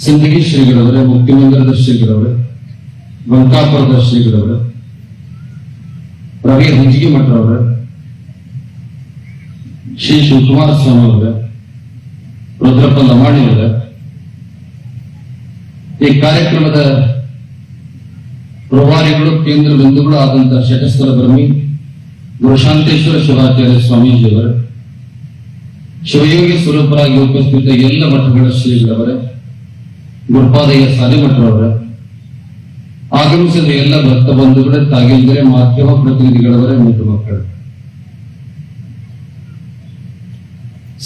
ಸಿಂದಗಿ ಶ್ರೀಗಳವರೇ, ಮುಕ್ತಿಮಂದಿರದ ಶ್ರೀಗಳವರೇ, ಬಂಕಾಪುರದ ಶ್ರೀಗಳವರೇ, ರವಿ ಹಂಜಿಗೆ ಮಠರವರೇ, ಶ್ರೀ ಶಿವಕುಮಾರ ಸ್ವಾಮಿ ಅವರೇ, ರುದ್ರಪ್ಪ ಲಮಾಣಿ ಅವರೇ, ಈ ಕಾರ್ಯಕ್ರಮದ ಪ್ರಭಾರಿಗಳು, ಕೇಂದ್ರ ಬಿಂದುಗಳು ಆದಂತಹ ಶಟಸ್ಥಲ ಬ್ರಹ್ಮಿ ಗುರುಶಾಂತೇಶ್ವರ ಶಿವಾಚಾರ್ಯ ಸ್ವಾಮೀಜಿಯವರೇ, ಶಿವಯೋಗಿ ಸ್ವರೂಪರಾಗಿ ಉಪಸ್ಥಿತ ಎಲ್ಲ ಮಠಗಳ ಶ್ರೀಗಳವರೇ, ಗುರುಪಾದಯ್ಯ ಸಾಲಿಮಠರವರೇ, ಆಗಮಿಸಿದ ಎಲ್ಲ ಭಕ್ತ ಬಂಧುಗಳೇ, ತಾಗಿಂದರೆ ಮಾಧ್ಯಮ ಪ್ರತಿನಿಧಿಗಳವರೇ ಮತ್ತು ಮಕ್ಕಳು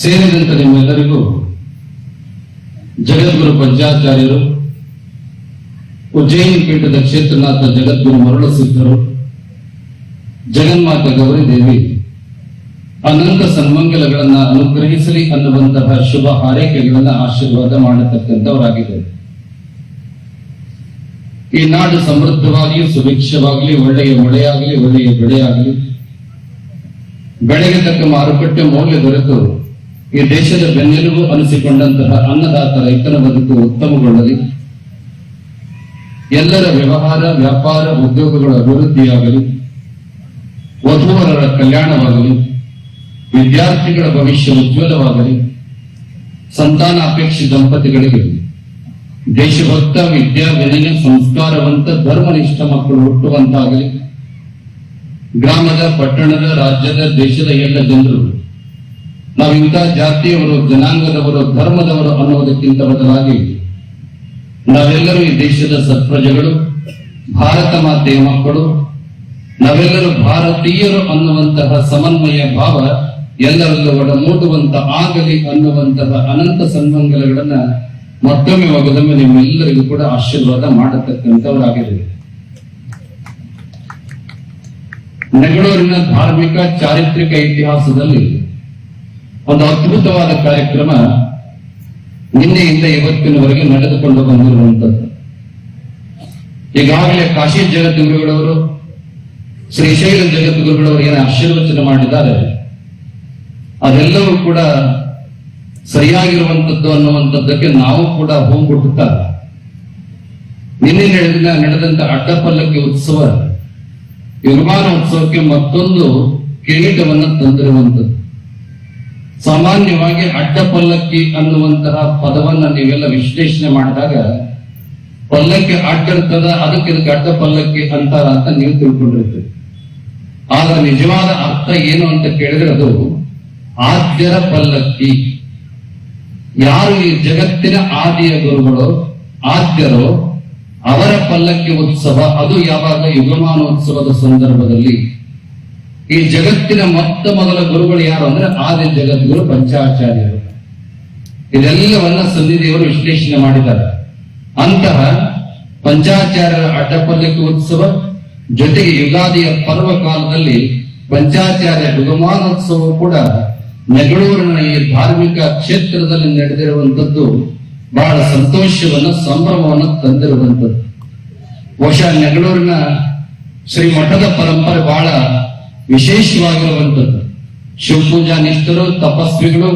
ಸೇರಿದಂತೆ ನಿಮ್ಮೆಲ್ಲರಿಗೂ ಜಗದ್ಗುರು ಪಂಚಾಚಾರ್ಯರು, ಉಜ್ಜಯಿನಿ ಪೀಠದ ಕ್ಷೇತ್ರನಾಥ ಜಗದ್ಗುರು ಮರಳು ಸಿದ್ಧರು, ಜಗನ್ಮಾತ ಗೌರಿ ದೇವಿ ಅನಂತ ಸನ್ಮಂಗಲಗಳನ್ನ ಅನುಗ್ರಹಿಸಲಿ ಅನ್ನುವಂತಹ ಶುಭ ಹಾರೈಕೆಗಳನ್ನ ಆಶೀರ್ವಾದ ಮಾಡತಕ್ಕಂಥವರಾಗಿದ್ದಾರೆ. ಈ ನಾಡು ಸಮೃದ್ಧವಾಗಿ ಸುಭಿಕ್ಷವಾಗಲಿ, ಒಳ್ಳೆಯ ಮಳೆಯಾಗಲಿ, ಒಳ್ಳೆಯ ಬೆಳೆಯಾಗಲಿ, ಬೆಳೆಗೆ ತಕ್ಕ ಮಾರುಕಟ್ಟೆ ಮೌಲ್ಯ ದೊರೆತು ಈ ದೇಶದ ಬೆನ್ನೆಲುಬು ಅನಿಸಿಕೊಂಡಂತಹ ಅನ್ನದಾತ ರೈತನ ಬದುಕು ಉತ್ತಮಗೊಳ್ಳಲಿ, ಎಲ್ಲರ ವ್ಯವಹಾರ, ವ್ಯಾಪಾರ, ಉದ್ಯೋಗಗಳ ಅಭಿವೃದ್ಧಿಯಾಗಲಿ, ವಧುವರರ ಕಲ್ಯಾಣವಾಗಲಿ, ವಿದ್ಯಾರ್ಥಿಗಳ ಭವಿಷ್ಯ ಉಜ್ವಲವಾಗಲಿ, ಸಂತಾನ ಅಪೇಕ್ಷಿ ದಂಪತಿಗಳಿಗೆ ದೇಶಭಕ್ತ, ವಿದ್ಯಾ ವಿನಯ, ಸಂಸ್ಕಾರವಂತ, ಧರ್ಮನಿಷ್ಠ ಮಕ್ಕಳು ಹುಟ್ಟುವಂತಾಗಲಿ, ಗ್ರಾಮದ, ಪಟ್ಟಣದ, ರಾಜ್ಯದ, ದೇಶದ ಎಲ್ಲ ಜನರು ನಾವಿಂಥ ಜಾತಿಯವರು, ಜನಾಂಗದವರು, ಧರ್ಮದವರು ಅನ್ನುವುದಕ್ಕಿಂತ ಬದಲಾಗಿ ನಾವೆಲ್ಲರೂ ಈ ದೇಶದ ಸತ್ಪ್ರಜೆಗಳು, ಭಾರತ ಮಾತೆಯ ಮಕ್ಕಳು, ನಾವೆಲ್ಲರೂ ಭಾರತೀಯರು ಅನ್ನುವಂತಹ ಸಮನ್ವಯ ಭಾವ ಎಲ್ಲರಲ್ಲೂ ಒಡಮೂಡುವಂತ ಆಗಲಿ ಅನ್ನುವಂತಹ ಅನಂತ ಸನ್ಮಂಗಲಗಳನ್ನ ಮತ್ತೊಮ್ಮೆ ಒಗದೊಮ್ಮೆ ನಿಮ್ಮೆಲ್ಲರಿಗೂ ಕೂಡ ಆಶೀರ್ವಾದ ಮಾಡತಕ್ಕಂಥವರಾಗಿದ್ದಾರೆ. ನೆಗಳೂರಿನ ಧಾರ್ಮಿಕ ಚಾರಿತ್ರಿಕ ಇತಿಹಾಸದಲ್ಲಿ ಒಂದು ಅದ್ಭುತವಾದ ಕಾರ್ಯಕ್ರಮ ನಿನ್ನೆಯಿಂದ ಇವತ್ತಿನವರೆಗೆ ನಡೆದುಕೊಂಡು ಬಂದಿರುವಂತದ್ದು. ಈಗಾಗಲೇ ಕಾಶಿ ಜಗದ್ಗುರುಗಳವರು, ಶ್ರೀಶೈಲ ಜಗದ್ಗುರುಗಳವರು ಏನು ಆಶೀರ್ವಚನ ಮಾಡಿದ್ದಾರೆ ಅದೆಲ್ಲವೂ ಕೂಡ ಸರಿಯಾಗಿರುವಂತದ್ದು ಅನ್ನುವಂಥದ್ದಕ್ಕೆ ನಾವು ಕೂಡ ಹೋಗ್ಬಿಟ್ಟುತ್ತಾ ನಿನ್ನೆ ನಡೆದಂತ ಅಡ್ಡಪಲ್ಲಕ್ಕಿ ಉತ್ಸವ, ಯುಗಮಾನ ಉತ್ಸವಕ್ಕೆ ಮತ್ತೊಂದು ಕಿರೀಟವನ್ನು ತಂದಿರುವಂಥದ್ದು. ಸಾಮಾನ್ಯವಾಗಿ ಅಡ್ಡಪಲ್ಲಕ್ಕಿ ಅನ್ನುವಂತಹ ಪದವನ್ನ ನೀವೆಲ್ಲ ವಿಶ್ಲೇಷಣೆ ಮಾಡಿದಾಗ ಪಲ್ಲಕ್ಕಿ ಅಡ್ಡಿರ್ತದ, ಅದಕ್ಕೆ ಇದಕ್ಕೆ ಅಡ್ಡ ಪಲ್ಲಕ್ಕಿ ಅಂತಾರ ಅಂತ ನೀವು ತಿಳ್ಕೊಂಡಿರ್ತೀರಿ. ಆದ್ರೆ ನಿಜವಾದ ಅರ್ಥ ಏನು ಅಂತ ಕೇಳಿದ್ರೆ ಅದು ಆದ್ಯರ ಪಲ್ಲಕ್ಕಿ. ಯಾರು ಈ ಜಗತ್ತಿನ ಆದಿಯ ಗುರುಗಳು, ಆದ್ಯರು, ಅವರ ಪಲ್ಲಕ್ಕಿ ಉತ್ಸವ ಅದು ಯಾವಾಗ ಯುಗಮಾನೋತ್ಸವದ ಸಂದರ್ಭದಲ್ಲಿ. ಈ ಜಗತ್ತಿನ ಮೊತ್ತ ಮೊದಲ ಗುರುಗಳು ಯಾರು ಅಂದ್ರೆ ಆದಿ ಜಗದ್ಗುರು ಪಂಚಾಚಾರ್ಯರು. ಇದೆಲ್ಲವನ್ನ ಸನ್ನಿಧಿಯವರು ವಿಶ್ಲೇಷಣೆ ಮಾಡಿದ್ದಾರೆ. ಅಂತಹ ಪಂಚಾಚಾರ್ಯರ ಅಡ್ಡಪಲ್ಲಕ್ಕಿ ಉತ್ಸವ ಜೊತೆಗೆ ಯುಗಾದಿಯ ಪರ್ವ ಕಾಲದಲ್ಲಿ ಪಂಚಾಚಾರ್ಯ ಯುಗಮಾನೋತ್ಸವ ಕೂಡ ನೆಗಳೂರಿನ ಈ ಧಾರ್ಮಿಕ ಕ್ಷೇತ್ರದಲ್ಲಿ ನಡೆದಿರುವಂತದ್ದು ಬಹಳ ಸಂತೋಷವನ್ನ, ಸಂಭ್ರಮವನ್ನು ತಂದಿರುವಂತದ್ದು. ಬಹುಶಃ ನೆಗಳೂರಿನ ಶ್ರೀ ಮಠದ ಪರಂಪರೆ ಬಹಳ ವಿಶೇಷವಾಗಿರುವಂತದ್ದು. ಶಿವಪೂಜಾ ನಿಷ್ಠರು, ತಪಸ್ವಿಗಳು,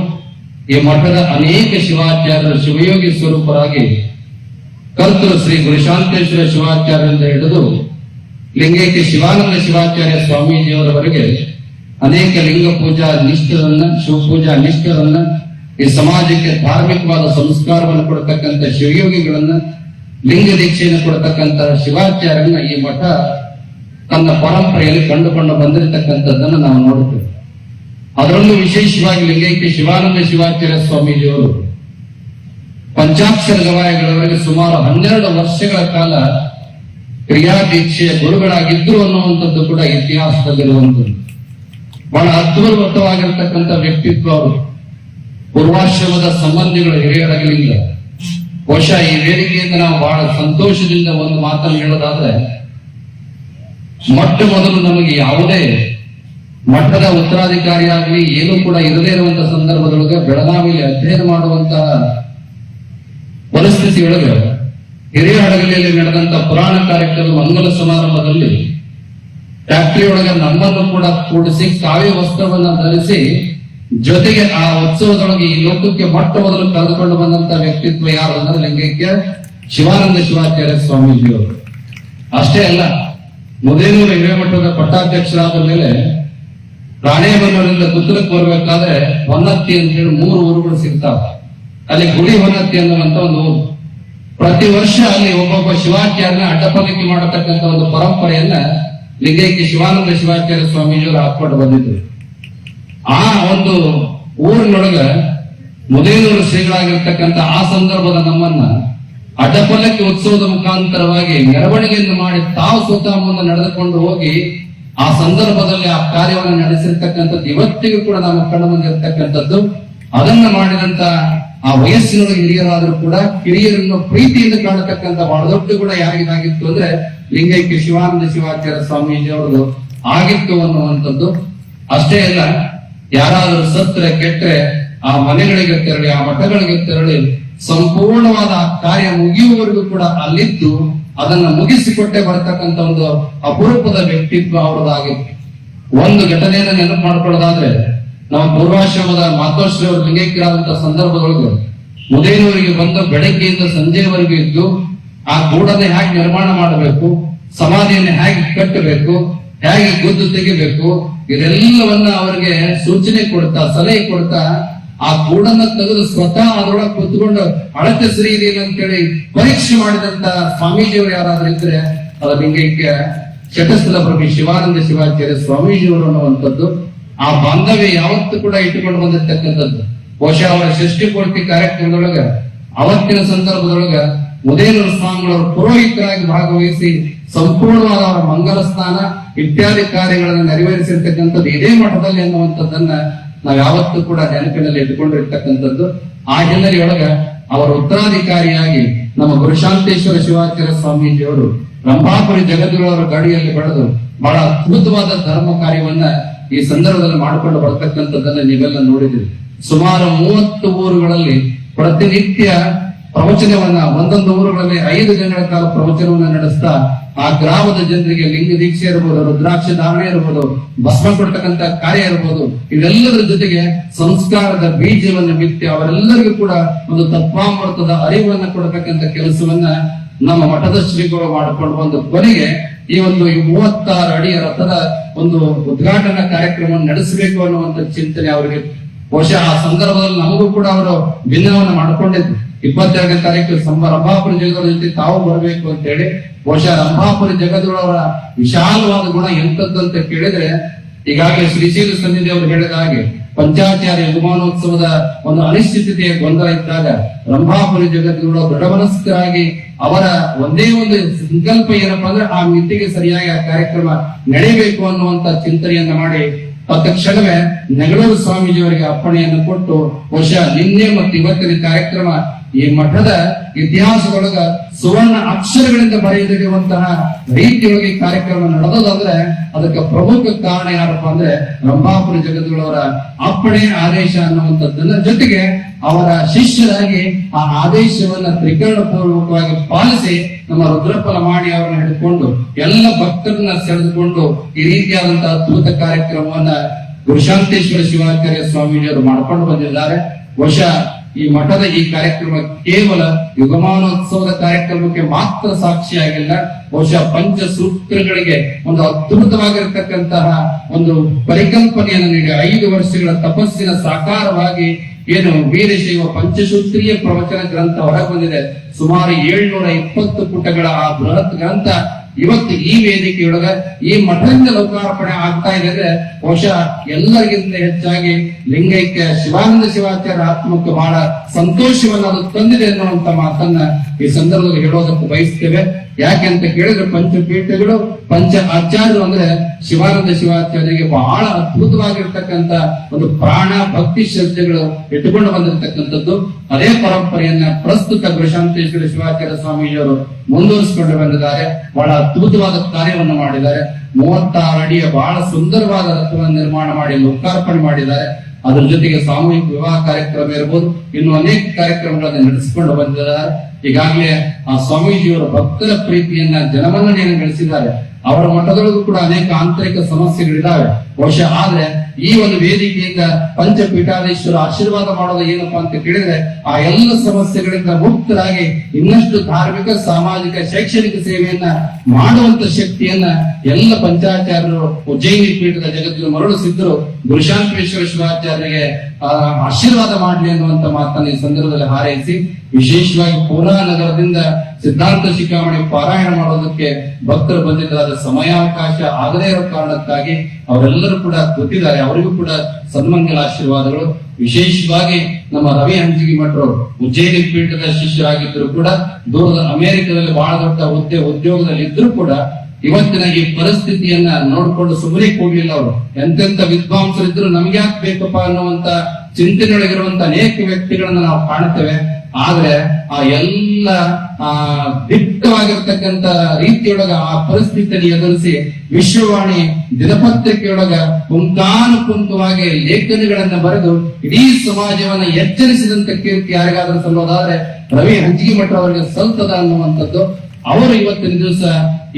ಈ ಮಠದ ಅನೇಕ ಶಿವಾಚಾರ್ಯರು ಶಿವಯೋಗಿ ಸ್ವರೂಪರಾಗಿ ಕರ್ತೃ ಶ್ರೀ ಗುರುಶಾಂತೇಶ್ವರ ಶಿವಾಚಾರ್ಯರಿಂದ ಹಿಡಿದು ಲಿಂಗೈಕ್ಯ ಶಿವಾನಂದ ಶಿವಾಚಾರ್ಯ ಸ್ವಾಮೀಜಿಯವರವರೆಗೆ ಅನೇಕ ಲಿಂಗ ಪೂಜಾ ನಿಷ್ಠರನ್ನ, ಶಿವಪೂಜಾ ನಿಷ್ಠರನ್ನ, ಈ ಸಮಾಜಕ್ಕೆ ಧಾರ್ಮಿಕವಾದ ಸಂಸ್ಕಾರವನ್ನು ಕೊಡತಕ್ಕಂಥ ಶಿವಯೋಗಿಗಳನ್ನ, ಲಿಂಗ ದೀಕ್ಷೆಯನ್ನು ಕೊಡತಕ್ಕಂಥ ಶಿವಾಚಾರ್ಯರನ್ನ ಈ ಮಠ ತನ್ನ ಪರಂಪರೆಯಲ್ಲಿ ಕಂಡುಕೊಂಡು ಬಂದಿರತಕ್ಕಂಥದ್ದನ್ನು ನಾವು ನೋಡುತ್ತೇವೆ. ಅದರಲ್ಲೂ ವಿಶೇಷವಾಗಿ ಲಿಂಗೈಕ್ಯ ಶಿವಾನಂದ ಶಿವಾಚಾರ್ಯ ಸ್ವಾಮೀಜಿಯವರು ಪಂಚಾಕ್ಷರ ಗವಾಯಿಗಳವರೆಗೆ ಸುಮಾರು 12 ವರ್ಷಗಳ ಕಾಲ ಕ್ರಿಯಾದೀಕ್ಷೆಯ ಗುರುಗಳಾಗಿದ್ರು ಅನ್ನುವಂಥದ್ದು ಕೂಡ ಇತಿಹಾಸದಲ್ಲಿರುವಂಥದ್ದು. ಬಹಳ ಅದ್ಭುತವಾಗಿರ್ತಕ್ಕಂಥ ವ್ಯಕ್ತಿತ್ವ ಅವರು. ಪೂರ್ವಾಶ್ರಮದ ಸಂಬಂಧಿಗಳು ಹಿರಿಯರಾಗಲಿಲ್ಲ. ಬಹುಶಃ ಈ ವೇದಿಕೆಯಿಂದ ನಾವು ಬಹಳ ಸಂತೋಷದಿಂದ ಒಂದು ಮಾತನ್ನು ಹೇಳೋದಾದ್ರೆ, ಮೊಟ್ಟ ಮೊದಲು ನಮಗೆ ಯಾವುದೇ ಮಠದ ಉತ್ತರಾಧಿಕಾರಿಯಾಗಲಿ ಏನೂ ಕೂಡ ಇರದೇ ಇರುವಂತಹ ಸಂದರ್ಭದೊಳಗೆ ಬೆಳಗಾವಿಯಲ್ಲಿ ಅಧ್ಯಯನ ಮಾಡುವಂತಹ ಪರಿಸ್ಥಿತಿಯೊಳಗೆ ಹಿರಿಯ ಹಡಗಲಿಯಲ್ಲಿ ನಡೆದಂತ ಪುರಾಣ ಕಾರ್ಯಕ್ರಮ ಮಂಗಲ ಸಮಾರಂಭದಲ್ಲಿ ಫ್ಯಾಕ್ಟರಿ ಒಳಗೆ ನಮ್ಮನ್ನು ಕೂಡ ಕೂಡಿಸಿ ಕಾವ್ಯ ವಸ್ತ್ರವನ್ನ ಧರಿಸಿ ಜೊತೆಗೆ ಆ ಉತ್ಸವದೊಳಗೆ ಈ ಲೋಕಕ್ಕೆ ಮೊಟ್ಟ ಮೊದಲು ಕರೆದುಕೊಂಡು ಬಂದಂತ ವ್ಯಕ್ತಿತ್ವ ಯಾರು ಅಂದ್ರೆ ಲಿಂಗೈಕ್ಯ ಶಿವಾನಂದ ಶಿವಾಚಾರ್ಯ ಸ್ವಾಮೀಜಿಯವರು. ಅಷ್ಟೇ ಅಲ್ಲ, ಮುದೇನೂರು ಹಿರೇಮಠದ ಪಟ್ಟಾಧ್ಯಕ್ಷರಾದ ಮೇಲೆ ರಾಣೇಬೆನ್ನೂರಿಂದ ಪುತ್ತೂರಕ್ಕೆ ಬರ್ಬೇಕಾದ್ರೆ ಹೊನ್ನತ್ತಿ ಅಂತ ಹೇಳಿ 3 ಊರುಗಳು ಸಿಗ್ತಾವ. ಅಲ್ಲಿ ಗುಡಿ ಹೊನ್ನತ್ತಿ ಅನ್ನುವಂತ ಒಂದು ಊರು. ಪ್ರತಿ ವರ್ಷ ಅಲ್ಲಿ ಒಬ್ಬೊಬ್ಬ ಶಿವಾಚಾರ್ಯನ ಅಡ್ಡಪಲ್ಲಕ್ಕಿ ಮಾಡತಕ್ಕಂತ ಒಂದು ಪರಂಪರೆಯನ್ನ ಲಿಂಗೈಕ್ಯ ಶಿವಾನಂದ ಶಿವಾಚಾರ್ಯ ಸ್ವಾಮೀಜಿಯವರು ಹಾಕೊಂಡು ಬಂದಿದ್ರು. ಆ ಒಂದು ಊರಿನೊಳಗ ಮುದೇನೂರು ಶ್ರೀಗಳಾಗಿರ್ತಕ್ಕಂಥ ಆ ಸಂದರ್ಭದ ನಮ್ಮನ್ನ ಅಡ್ಡಪಲ್ಲಕ್ಕಿ ಉತ್ಸವದ ಮುಖಾಂತರವಾಗಿ ಮೆರವಣಿಗೆಯನ್ನು ಮಾಡಿ ತಾವು ಸ್ವತಃ ಮುಂದೆ ನಡೆದುಕೊಂಡು ಹೋಗಿ ಆ ಸಂದರ್ಭದಲ್ಲಿ ಆ ಕಾರ್ಯವನ್ನು ನಡೆಸಿರ್ತಕ್ಕಂಥದ್ದು ಇವತ್ತಿಗೂ ಕೂಡ ನಮ್ಮ ಕಣ್ಣ ಮುಂದೆ ಇರ್ತಕ್ಕಂಥದ್ದು. ಅದನ್ನ ಮಾಡಿದಂತ ಆ ವಯಸ್ಸಿನೊಳಗೆ ಹಿರಿಯರಾದ್ರೂ ಕೂಡ ಹಿರಿಯರನ್ನು ಪ್ರೀತಿಯಿಂದ ಕಾಣತಕ್ಕಂಥ ಬಹಳ ದೊಡ್ಡ ಕೂಡ ಯಾರಿಗಾಗಿತ್ತು ಅಂದ್ರೆ ಲಿಂಗೈಕ್ಯ ಶಿವಾನಂದ ಶಿವಾಚಾರ್ಯ ಸ್ವಾಮೀಜಿ ಅವ್ರದ್ದು ಆಗಿತ್ತು ಅನ್ನುವಂಥದ್ದು. ಅಷ್ಟೇ ಅಲ್ಲ, ಯಾರಾದ್ರೂ ಸತ್ರೆ ಕೆಟ್ಟರೆ ಆ ಮನೆಗಳಿಗೆ ತೆರಳಿ ಆ ಮಠಗಳಿಗೆ ತೆರಳಿ ಸಂಪೂರ್ಣವಾದ ಕಾರ್ಯ ಮುಗಿಯುವವರೆಗೂ ಕೂಡ ಅಲ್ಲಿದ್ದು ಅದನ್ನ ಮುಗಿಸಿಕೊಟ್ಟೆ ಬರತಕ್ಕಂತ ಒಂದು ಅಪರೂಪದ ವ್ಯಕ್ತಿತ್ವ ಅವರದಾಗಿತ್ತು. ಒಂದು ಘಟನೆಯನ್ನ ನೆನಪು ಮಾಡ್ಕೊಳ್ಳೋದಾದ್ರೆ, ನಾವು ಪೂರ್ವಾಶ್ರಮದ ಮಾತೋಶ್ರೀ ಅವರು ಲಿಂಗೈಕ್ಯರಾದಂತಹ ಸಂದರ್ಭದೊಳಗೆ ಮುದೇನೂರಿಗೆ ಬಂದು ಬೆಳಗ್ಗೆಯಿಂದ ಸಂಜೆವರೆಗೂ ಇದ್ದು ಆ ಗೂಡನ್ನ ಹೇಗೆ ನಿರ್ಮಾಣ ಮಾಡಬೇಕು, ಸಮಾಧಿಯನ್ನು ಹೇಗೆ ಕಟ್ಟಬೇಕು, ಹೇಗೆ ಗುದ್ದು ತೆಗಿಬೇಕು, ಇದೆಲ್ಲವನ್ನ ಅವರಿಗೆ ಸೂಚನೆ ಕೊಡ್ತಾ ಸಲಹೆ ಕೊಡ್ತಾ ಆ ಗೂಡನ್ನ ತೆಗೆದು ಸ್ವತಃ ಅದರೊಳಗೆ ಕೂತ್ಕೊಂಡು ಅಳತೆ ಸರಿ ಇದೆಯಲ್ಲ ಅಂತೇಳಿ ಪರೀಕ್ಷೆ ಮಾಡಿದಂತ ಸ್ವಾಮೀಜಿಯವರು ಯಾರಾದ್ರೂ ಇದ್ರೆ ಅದು ಲಿಂಗೈಕ್ಯ ಶಟಸ್ಥಲ ಪ್ರಭು ಶಿವಾನಂದ ಶಿವಾಚಾರ್ಯ ಸ್ವಾಮೀಜಿಯವರು ಅನ್ನುವಂಥದ್ದು. ಆ ಬಾಂಧವ್ಯ ಯಾವತ್ತೂ ಕೂಡ ಇಟ್ಟುಕೊಂಡು ಬಂದಿರ್ತಕ್ಕಂಥದ್ದು. ಬಹುಶಃ ಅವರ ಷಷ್ಠಿ ಪೂರ್ತಿ ಕಾರ್ಯಕ್ರಮದೊಳಗ ಅವತ್ತಿನ ಸಂದರ್ಭದೊಳಗ ಮುದೇನೂರು ಸ್ವಾಮಿಗಳವರು ಪುರೋಹಿತರಾಗಿ ಭಾಗವಹಿಸಿ ಸಂಪೂರ್ಣವಾದ ಅವರ ಮಂಗಲ ಸ್ನಾನ ಇತ್ಯಾದಿ ಕಾರ್ಯಗಳನ್ನು ನೆರವೇರಿಸಿರ್ತಕ್ಕಂಥದ್ದು ಇದೇ ಮಠದಲ್ಲಿ ಅನ್ನುವಂಥದ್ದನ್ನ ನಾವು ಯಾವತ್ತೂ ಕೂಡ ನೆನಪಿನಲ್ಲಿ ಇಟ್ಟುಕೊಂಡಿರ್ತಕ್ಕಂಥದ್ದು. ಆ ಹಿನ್ನೆಲೆಯೊಳಗ ಅವರ ಉತ್ತರಾಧಿಕಾರಿಯಾಗಿ ನಮ್ಮ ಗುರುಶಾಂತೇಶ್ವರ ಶಿವಾಚಾರ್ಯ ಸ್ವಾಮೀಜಿಯವರು ರಂಭಾಪುರಿ ಜಗದ್ಗುರುವರ ಗಾಡಿಯಲ್ಲಿ ಬೆಳೆದು ಬಹಳ ಅದ್ಭುತವಾದ ಧರ್ಮ ಕಾರ್ಯವನ್ನ ಈ ಸಂದರ್ಭದಲ್ಲಿ ಮಾಡಿಕೊಂಡು ಬರ್ತಕ್ಕಂಥದ್ದನ್ನ ನೀವೆಲ್ಲ ನೋಡಿದ್ರಿ. ಸುಮಾರು 30 ಊರುಗಳಲ್ಲಿ ಪ್ರತಿನಿತ್ಯ ಪ್ರವಚನವನ್ನ ಒಂದೊಂದು ಊರುಗಳಲ್ಲಿ 5 ದಿನಗಳ ಕಾಲ ಪ್ರವಚನವನ್ನ ನಡೆಸ್ತಾ ಆ ಗ್ರಾಮದ ಜನರಿಗೆ ಲಿಂಗ ದೀಕ್ಷೆ ಇರಬಹುದು, ರುದ್ರಾಕ್ಷ ಧಾರಣೆ ಇರಬಹುದು, ಭಸ್ಮ ಕೊಡ್ತಕ್ಕಂತ ಕಾರ್ಯ ಇರಬಹುದು, ಇವೆಲ್ಲದರ ಜೊತೆಗೆ ಸಂಸ್ಕಾರದ ಬೀಜವನ್ನು ಬಿತ್ತಿ ಅವರೆಲ್ಲರಿಗೂ ಕೂಡ ಒಂದು ತತ್ವಾಮೃತದ ಅರಿವನ್ನ ಕೊಡತಕ್ಕಂತ ಕೆಲಸವನ್ನ ನಮ್ಮ ಮಠದ ಶ್ರೀಗಳು ಮಾಡಿಕೊಂಡು ಬಂದು ಕೊನೆಗೆ ಈ ಒಂದು 36 ಅಡಿಯ ರಥದ ಒಂದು ಉದ್ಘಾಟನಾ ಕಾರ್ಯಕ್ರಮವನ್ನು ನಡೆಸಬೇಕು ಅನ್ನುವಂತ ಚಿಂತನೆ ಅವರಿಗೆ. ಬಹುಶಃ ಆ ಸಂದರ್ಭದಲ್ಲಿ ನಮಗೂ ಕೂಡ ಅವರು ಭಿನ್ನವನ್ನ ಮಾಡ್ಕೊಂಡಿದ್ರು. 22ನೇ ತಾರೀಕು ರಂಭಾಪುರಿ ಜಗದವರ ಜೊತೆ ತಾವು ಬರಬೇಕು ಅಂತ ಹೇಳಿ. ಬಹುಶಃ ರಂಭಾಪುರಿ ಜಗದವರ ವಿಶಾಲವಾದ ಗುಣ ಎಂತದ್ದು ಅಂತ ಕೇಳಿದ್ರೆ, ಈಗಾಗಲೇ ಶ್ರೀಶೈಲ ಸನ್ನಿಧಿ ಅವರು ಹೇಳಿದ ಹಾಗೆ ಪಂಚಾಚಾರ್ಯ ಯುಗಮಾನೋತ್ಸವದ ಒಂದು ಅನಿಶ್ಚಿತತೆಯ ಗೊಂದಲ ಇದ್ದಾಗ ರಂಭಾಪುರಿ ಜಗದ್ಗುರು ದೃಢಮನಸ್ಕರಾಗಿ ಅವರ ಒಂದೇ ಒಂದು ಸಂಕಲ್ಪ ಏನಪ್ಪಾ ಅಂದ್ರೆ ಆ ಮಿತಿಗೆ ಸರಿಯಾಗಿ ಆ ಕಾರ್ಯಕ್ರಮ ನಡೆಯಬೇಕು ಅನ್ನುವಂತ ಚಿಂತನೆಯನ್ನ ಮಾಡಿ ತತ್ಕ್ಷಣವೇ ನೆಗಳೂರು ಸ್ವಾಮೀಜಿಯವರಿಗೆ ಅಪ್ಪಣೆಯನ್ನು ಕೊಟ್ಟು ಬಹುಶಃ ನಿನ್ನೆ ಮತ್ತು ಇವತ್ತಿನ ಕಾರ್ಯಕ್ರಮ ಈ ಮಠದ ಇತಿಹಾಸದೊಳಗ ಸುವರ್ಣ ಅಕ್ಷರಗಳಿಂದ ಬರೆಯದಿರುವಂತಹ ರೀತಿಯೊಳಗೆ ಕಾರ್ಯಕ್ರಮ ನಡೆದದಂದ್ರೆ ಅದಕ್ಕೆ ಪ್ರಮುಖ ಕಾರಣ ಯಾರಪ್ಪ ಅಂದ್ರೆ ರಂಭಾಪುರಿ ಜಗದ್ಗುರುವರ ಅಪ್ಪಣೆ ಆದೇಶ ಅನ್ನುವಂಥದ್ದನ್ನ ಜೊತೆಗೆ ಅವರ ಶಿಷ್ಯರಾಗಿ ಆ ಆದೇಶವನ್ನ ತ್ರಿಕರಣ ಪೂರ್ವಕವಾಗಿ ಪಾಲಿಸಿ ನಮ್ಮ ರುದ್ರಫಲ ಮಾಡಿ ಅವರನ್ನ ಹಿಡಿದುಕೊಂಡು ಎಲ್ಲ ಭಕ್ತರನ್ನ ಸೆಳೆದುಕೊಂಡು ಈ ರೀತಿಯಾದಂತಹ ಅದ್ಭುತ ಕಾರ್ಯಕ್ರಮವನ್ನ ಗುರುಶಾಂತೇಶ್ವರ ಶಿವಾಚಾರ್ಯ ಸ್ವಾಮೀಜಿಯವರು ಮಾಡ್ಕೊಂಡು ಬಂದಿದ್ದಾರೆ. ಬಹುಶಃ ಈ ಮಠದ ಈ ಕಾರ್ಯಕ್ರಮ ಕೇವಲ ಯುಗಮಾನೋತ್ಸವದ ಕಾರ್ಯಕ್ರಮಕ್ಕೆ ಮಾತ್ರ ಸಾಕ್ಷಿಯಾಗಿಲ್ಲ, ಬಹುಶಃ ಪಂಚಸೂತ್ರಗಳಿಗೆ ಒಂದು ಅದ್ಭುತವಾಗಿರತಕ್ಕಂತಹ ಒಂದು ಪರಿಕಲ್ಪನೆಯನ್ನು ನೀಡಿ 5 ವರ್ಷಗಳ ತಪಸ್ಸಿನ ಸಾಕಾರವಾಗಿ ಏನು ವೀರಶೈವ ಪಂಚಸೂತ್ರೀಯ ಪ್ರವಚನ ಗ್ರಂಥ ಹೊರಗೆ ಬಂದಿದೆ. ಸುಮಾರು 720 ಪುಟಗಳ ಆ ಬೃಹತ್ ಗ್ರಂಥ ಇವತ್ತು ಈ ವೇದಿಕೆಯೊಳಗ ಈ ಮಠದಿಂದ ಲೋಕಾರ್ಪಣೆ ಆಗ್ತಾ ಇದೆ ಅಂದ್ರೆ ಬಹುಶಃ ಎಲ್ಲರಿಗಿಂತ ಹೆಚ್ಚಾಗಿ ಲಿಂಗೈಕ್ಯ ಶಿವಾನಂದ ಶಿವಾಚಾರ್ಯ ಆತ್ಮಕ್ಕೆ ಬಹಳ ಸಂತೋಷವನ್ನ ಅದು ತಂದಿದೆ ಅನ್ನುವಂತ ಮಾತನ್ನ ಈ ಸಂದರ್ಭದಲ್ಲಿ ಹೇಳೋದಕ್ಕೆ ಬಯಸ್ತೇವೆ. ಯಾಕೆ ಅಂತ ಕೇಳಿದ್ರೆ ಪಂಚಪೀಠಗಳು ಪಂಚ ಆಚಾರ್ಯರು ಅಂದ್ರೆ ಶಿವಾನಂದ ಶಿವಾಚಾರ್ಯರಿಗೆ ಬಹಳ ಅದ್ಭುತವಾಗಿರ್ತಕ್ಕಂಥ ಒಂದು ಪ್ರಾಣ ಭಕ್ತಿ ಶ್ರದ್ಧೆಗಳು ಇಟ್ಟುಕೊಂಡು ಬಂದಿರತಕ್ಕಂಥದ್ದು. ಅದೇ ಪರಂಪರೆಯನ್ನ ಪ್ರಸ್ತುತ ಗುರುಶಾಂತೇಶ್ವರ ಶಿವಾಚಾರ್ಯ ಸ್ವಾಮೀಜಿಯವರು ಮುಂದುವರಿಸಿಕೊಂಡು ಬಂದಿದ್ದಾರೆ. ಬಹಳ ಅದ್ಭುತವಾದ ಕಾರ್ಯವನ್ನು ಮಾಡಿದ್ದಾರೆ. 36 ಅಡಿಯ ಬಹಳ ಸುಂದರವಾದ ರಥವನ್ನು ನಿರ್ಮಾಣ ಮಾಡಿ ಲೋಕಾರ್ಪಣೆ ಮಾಡಿದ್ದಾರೆ. ಅದರ ಜೊತೆಗೆ ಸಾಮೂಹಿಕ ವಿವಾಹ ಕಾರ್ಯಕ್ರಮ ಇರಬಹುದು, ಇನ್ನು ಅನೇಕ ಕಾರ್ಯಕ್ರಮಗಳನ್ನು ನಡೆಸಿಕೊಂಡು ಬಂದಿದ್ದಾರೆ. ಈಗಾಗಲೇ ಆ ಸ್ವಾಮೀಜಿಯವರ ಭಕ್ತರ ಪ್ರೀತಿಯನ್ನ ಜನಮನ್ನಣೆಯನ್ನು ಗಳಿಸಿದ್ದಾರೆ. ಅವರ ಮಠದೊಳಗೂ ಕೂಡ ಅನೇಕ ಆಂತರಿಕ ಸಮಸ್ಯೆಗಳಿದ್ದಾವೆ ಬಹುಶಃ. ಆದ್ರೆ ಈ ಒಂದು ವೇದಿಕೆಯಿಂದ ಪಂಚಪೀಠಾಧೀಶ್ವರ ಆಶೀರ್ವಾದ ಮಾಡೋದು ಏನಪ್ಪಾ ಅಂತ ಕೇಳಿದ್ರೆ ಆ ಎಲ್ಲ ಸಮಸ್ಯೆಗಳಿಂದ ಮುಕ್ತರಾಗಿ ಇನ್ನಷ್ಟು ಧಾರ್ಮಿಕ, ಸಾಮಾಜಿಕ, ಶೈಕ್ಷಣಿಕ ಸೇವೆಯನ್ನ ಮಾಡುವಂತ ಶಕ್ತಿಯನ್ನ ಎಲ್ಲ ಪಂಚಾಚಾರ್ಯರು ಉಜ್ಜಯಿನಿ ಪೀಠದ ಜಗತ್ತಿನ ಮರಳು ಸಿದ್ಧರು ಗುರುಶಾಂತೇಶ್ವರ ಶಿವಾಚಾರ್ಯರಿಗೆ ಆಶೀರ್ವಾದ ಮಾಡಲಿ ಅನ್ನುವಂತ ಮಾತನ್ನ ಈ ಸಂದರ್ಭದಲ್ಲಿ ಹಾರೈಸಿ, ವಿಶೇಷವಾಗಿ ಪೂನಾ ನಗರದಿಂದ ಸಿದ್ಧಾಂತ ಶಿಖಾಮಣಿ ಪಾರಾಯಣ ಮಾಡೋದಕ್ಕೆ ಭಕ್ತರು ಬಂದಿದ್ದಾರೆ. ಸಮಯಾವಕಾಶ ಆಗದೇ ಇರೋ ಕಾರಣಕ್ಕಾಗಿ ಅವರೆಲ್ಲರೂ ಕೂಡ ಗೊತ್ತಿದ್ದಾರೆ. ಅವರಿಗೂ ಕೂಡ ಸನ್ಮಂಗಲ ಆಶೀರ್ವಾದಗಳು. ವಿಶೇಷವಾಗಿ ನಮ್ಮ ರವಿ ಹಂಚಿಗಿ ಮಠರು ಉಜ್ಜಯಿನಿ ಪೀಠದ ಶಿಷ್ಯರಾಗಿದ್ದರು ಕೂಡ ದೂರದ ಅಮೆರಿಕದಲ್ಲಿ ಬಹಳ ದೊಡ್ಡ ಉದ್ಯೋಗದಲ್ಲಿ ಇದ್ರು ಕೂಡ ಇವತ್ತಿನ ಈ ಪರಿಸ್ಥಿತಿಯನ್ನ ನೋಡ್ಕೊಂಡು ಸುಮ್ಮನೆ ಹೋಗ್ಲಿಲ್ಲ. ಅವರು ಎಂತೆಂತ ವಿದ್ವಾಂಸರಿದ್ರು ನಮ್ಗೆ ಯಾಕೆ ಬೇಕಪ್ಪ ಅನ್ನುವಂತ ಚಿಂತನೆಯೊಳಗಿರುವಂತ ಅನೇಕ ವ್ಯಕ್ತಿಗಳನ್ನ ನಾವು ಕಾಣ್ತೇವೆ. ಆದ್ರೆ ಆ ಎಲ್ಲ ದಿಟ್ಟವಾಗಿರ್ತಕ್ಕಂಥ ರೀತಿಯೊಳಗ ಆ ಪರಿಸ್ಥಿತಿಯನ್ನು ಎದುರಿಸಿ ವಿಶ್ವವಾಣಿ ದಿನಪತ್ರಿಕೆಯೊಳಗ ಪುಂಖಾನುಪುಂಖವಾಗಿ ಲೇಖನಗಳನ್ನ ಬರೆದು ಇಡೀ ಸಮಾಜವನ್ನ ಎಚ್ಚರಿಸಿದಂತ ಕೀರ್ತಿ ಯಾರಿಗಾದ್ರೂ ಸಲ್ಲೋದಾದ್ರೆ ರವಿ ಹಂಚಿಗಿ ಮಠ ಅವರಿಗೆ ಸಲ್ತದ ಅನ್ನುವಂಥದ್ದು. ಅವರು ಇವತ್ತಿನ ದಿವಸ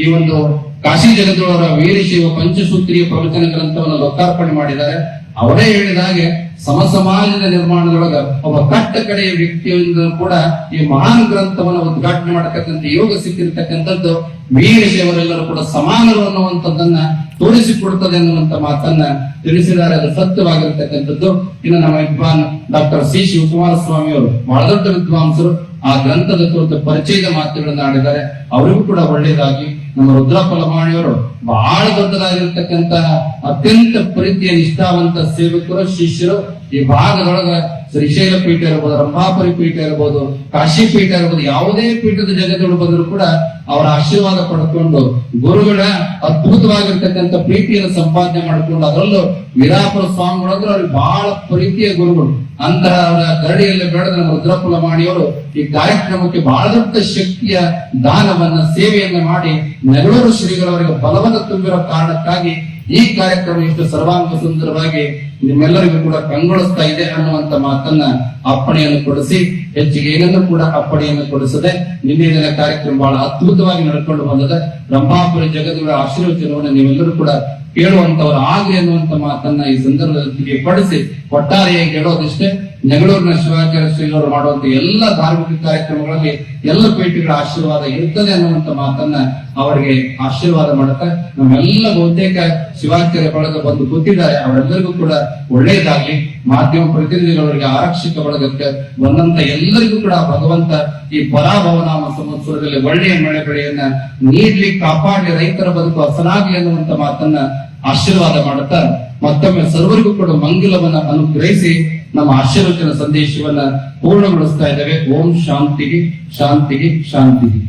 ಈ ಒಂದು ಕಾಶಿ ಜಗದವರ ವೀರಶೈವ ಪಂಚಸೂತ್ರೀಯ ಪ್ರವಚನ ಗ್ರಂಥವನ್ನು ಲೋಕಾರ್ಪಣೆ ಮಾಡಿದ್ದಾರೆ. ಅವರೇ ಹೇಳಿದ ಹಾಗೆ ಸಮ ಸಮಾಜದ ನಿರ್ಮಾಣದೊಳಗ ಒಬ್ಬ ಕಟ್ಟ ಕಡೆಯ ವ್ಯಕ್ತಿಯಿಂದ ಕೂಡ ಈ ಮಹಾನ್ ಗ್ರಂಥವನ್ನು ಉದ್ಘಾಟನೆ ಮಾಡತಕ್ಕಂಥ ಯೋಗ ಸಿಕ್ಕಿರ್ತಕ್ಕಂಥದ್ದು ವೀರಶೈವರೆಲ್ಲರೂ ಕೂಡ ಸಮಾನರು ಅನ್ನುವಂಥದ್ದನ್ನ ತೋರಿಸಿಕೊಡುತ್ತದೆ ಅನ್ನುವಂತ ಮಾತನ್ನ ತಿಳಿಸಿದ್ದಾರೆ. ಅದು ಸತ್ಯವಾಗಿರ್ತಕ್ಕಂಥದ್ದು. ಇನ್ನು ನಮ್ಮ ವಿದ್ವಾನ್ ಡಾಕ್ಟರ್ ಸಿ ಶಿವಕುಮಾರ ಸ್ವಾಮಿ ಅವರು ಬಹಳ ದೊಡ್ಡ ವಿದ್ವಾಂಸರು. ಆ ಗ್ರಂಥದ ಕುರಿತು ಪರಿಚಯದ ಮಾತುಗಳನ್ನ ಆಡಿದ್ದಾರೆ. ಅವರಿಗೂ ಕೂಡ ಒಳ್ಳೆಯದಾಗಿ. ನಮ್ಮ ರುದ್ರಪ್ಪ ಲಮಾಣಿಯವರು ಬಹಳ ದೊಡ್ಡದಾಗಿರ್ತಕ್ಕಂತಹ ಅತ್ಯಂತ ಪ್ರೀತಿಯ ನಿಷ್ಠಾವಂತ ಸೇವಕರು, ಶಿಷ್ಯರು. ಈ ಭಾಗದೊಳಗ ಶ್ರೀಶೈಲ ಪೀಠ ಇರಬಹುದು, ರಂಭಾಪುರಿ ಪೀಠ ಇರಬಹುದು, ಕಾಶಿ ಪೀಠ ಇರಬಹುದು, ಯಾವುದೇ ಪೀಠದ ಜಗತ್ತೊಳಗೆ ಬಂದರೂ ಕೂಡ ಅವರ ಆಶೀರ್ವಾದ ಪಡ್ಕೊಂಡು ಗುರುಗಳ ಅದ್ಭುತವಾಗಿರ್ತಕ್ಕಂಥ ಪ್ರೀತಿಯನ್ನು ಸಂಪಾದನೆ ಮಾಡಿಕೊಂಡು, ಅದರಲ್ಲೂ ವೀರಾಪುರ ಸ್ವಾಮಿಗಳಂದ್ರೆ ಅವ್ರಿಗೆ ಬಹಳ ಪ್ರೀತಿಯ ಗುರುಗಳು. ಅಂತಹ ಅವರ ಗರಡಿಯಲ್ಲಿ ಬೆಳೆದ ನಮ್ಮ ರುದ್ರಪ್ಪ ಲಮಾಣಿಯವರು ಈ ಕಾರ್ಯಕ್ರಮಕ್ಕೆ ಬಹಳ ದೊಡ್ಡ ಶಕ್ತಿಯ ದಾನವನ್ನ, ಸೇವೆಯನ್ನ ಮಾಡಿ ನೆಗಳೂರು ಶ್ರೀಗಳವರಿಗೆ ಬಲವನ್ನು ತುಂಬಿರೋ ಕಾರಣಕ್ಕಾಗಿ ಈ ಕಾರ್ಯಕ್ರಮ ಇಷ್ಟು ಸರ್ವಾಂಗ ಸುಂದರವಾಗಿ ನಿಮ್ಮೆಲ್ಲರಿಗೂ ಕೂಡ ಕಂಗೊಳಿಸ್ತಾ ಇದೆ ಅನ್ನುವಂತ ಮಾತನ್ನ ಅಪ್ಪಣೆಯನ್ನು ಕೊಡಿಸಿ, ಹೆಚ್ಚಿಗೆ ಏನನ್ನು ಕೂಡ ಅಪ್ಪಣೆಯನ್ನು ಕೊಡಿಸದೆ ನಿನ್ನೆ ದಿನ ಕಾರ್ಯಕ್ರಮ ಬಹಳ ಅದ್ಭುತವಾಗಿ ನಡ್ಕೊಂಡು ಬಂದಿದೆ. ರಂಭಾಪುರಿ ಜಗದ್ಗುರು ಆಶೀರ್ವಚನವನ್ನು ನೀವೆಲ್ಲರೂ ಕೂಡ ಕೇಳುವಂತವರು ಆಗ್ಲಿ ಅನ್ನುವಂತ ಮಾತನ್ನ ಈ ಸಂದರ್ಭದಲ್ಲಿ ಪಡಿಸಿ, ಒಟ್ಟಾರೆಯಾಗಿ ಹೇಳೋದಿಷ್ಟೇ, ನೆಗಳೂರಿನ ಶಿವಾಚಾರ್ಯ ಶ್ರೀಗಳು ಮಾಡುವಂತ ಎಲ್ಲ ಧಾರ್ಮಿಕ ಕಾರ್ಯಕ್ರಮಗಳಲ್ಲಿ ಎಲ್ಲ ಪೀಠಗಳ ಆಶೀರ್ವಾದ ಇರ್ತದೆ ಅನ್ನುವಂತ ಮಾತನ್ನ ಅವರಿಗೆ ಆಶೀರ್ವಾದ ಮಾಡುತ್ತಾ, ನಮ್ಮೆಲ್ಲ ಬಹುತೇಕ ಶಿವಾಚಾರ್ಯ ಬಳಗ ಬಂದು ಕೂತಿದ್ದಾರೆ. ಅವರೆಲ್ಲರಿಗೂ ಕೂಡ ಒಳ್ಳೆಯದಾಗ್ಲಿ. ಮಾಧ್ಯಮ ಪ್ರತಿನಿಧಿಗಳವರಿಗೆ, ಆರಕ್ಷಕ ಬಳಗಕ್ಕೆ ಬಂದಂತ ಎಲ್ಲರಿಗೂ ಕೂಡ ಭಗವಂತ ಈ ಪರಾಭವನಾಮ ಸಂವತ್ಸರದಲ್ಲಿ ಒಳ್ಳೆಯ ಮಳೆ ಬೆಳೆಯನ್ನ ನೀಡ್ಲಿ, ಕಾಪಾಡಲಿ, ರೈತರ ಬದುಕು ಹಸನಾಗ್ಲಿ ಅನ್ನುವಂತ ಮಾತನ್ನ ಆಶೀರ್ವಾದ ಮಾಡುತ್ತಾ ಮತ್ತೊಮ್ಮೆ ಸರ್ವರಿಗೂ ಕೂಡ ಮಂಗಲವನ್ನ ಅನುಗ್ರಹಿಸಿ ನಮ್ಮ ಆಶೀರ್ವಚನ ಸಂದೇಶವನ್ನ ಪೂರ್ಣಗೊಳಿಸ್ತಾ ಇದ್ದೇವೆ. ಓಂ ಶಾಂತಿಗೆ ಶಾಂತಿಗೆ ಶಾಂತಿಗೆ.